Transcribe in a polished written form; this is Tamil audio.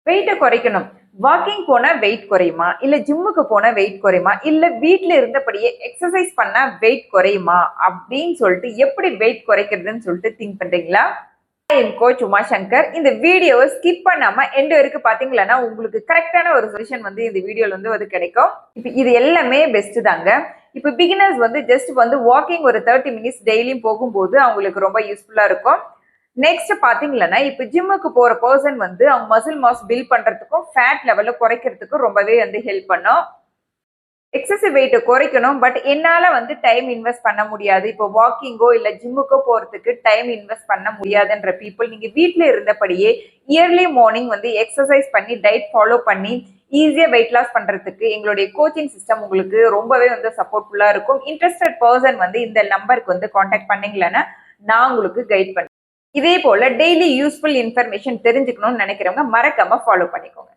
வெயிட்டை குறைக்கணும். வாக்கிங் போனா வெயிட் குறையுமா, இல்ல ஜிம்முக்கு போனா வெயிட் குறையுமா, இல்ல வீட்ல இருந்தபடியே எக்ஸசைஸ் பண்ணா வெயிட் குறையுமா அப்படின்னு சொல்லிட்டு எப்படி வெயிட் குறைக்கிறதுன்னு சொல்லிட்டு திங்க் பண்றீங்களா? என் கோச் உமாசங்கர். இந்த வீடியோவை ஸ்கிப் பண்ணாம எண்ட் வரைக்கும் பாத்தீங்களா உங்களுக்கு கரெக்டான ஒரு சொல்யூஷன் வந்து இந்த வீடியோல வந்து அது கிடைக்கும். இப்ப இது எல்லாமே பெஸ்ட் தாங்க. இப்ப பிகினர்ஸ் வந்து ஜஸ்ட் வந்து வாக்கிங் ஒரு 30 மினிட்ஸ் டெய்லியும் போகும்போது அவங்களுக்கு ரொம்ப யூஸ்ஃபுல்லா இருக்கும். நெக்ஸ்ட் பாத்தீங்கன்னா இப்ப ஜிம்முக்கு போற பர்சன் வந்து அவங்க மசில் மாஸ் பில்ட் பண்றதுக்கும் ஃபேட் லெவல குறைக்கிறதுக்கும் ரொம்பவே வந்து ஹெல்ப் பண்ணும். எக்ஸசிவ் வெயிட்டை குறைக்கணும், பட் என்னால வந்து டைம் இன்வெஸ்ட் பண்ண முடியாது, இப்போ வாக்கிங்கோ இல்ல ஜிம்முக்கோ போறதுக்கு டைம் இன்வெஸ்ட் பண்ண முடியாதுன்ற பீப்புள் நீங்க வீட்ல இருந்தபடியே இயர்லி மார்னிங் வந்து எக்ஸசைஸ் பண்ணி டயட் ஃபாலோ பண்ணி ஈஸியா வெயிட் லாஸ் பண்றதுக்கு எங்களுடைய கோச்சிங் சிஸ்டம் உங்களுக்கு ரொம்பவே வந்து சப்போர்ட்ஃபுல்லா இருக்கும். இன்ட்ரெஸ்டட் பர்சன் வந்து இந்த நம்பருக்கு வந்து கான்டாக்ட் பண்ணீங்களன்னா நான் உங்களுக்கு கைட் பண்ணுவேன். இதே போல டெய்லி யூஸ்ஃபுல் இன்ஃபர்மேஷன் தெரிஞ்சுக்கணும்னு நினைக்கிறவங்க மறக்காம ஃபாலோ பண்ணிக்கோங்க.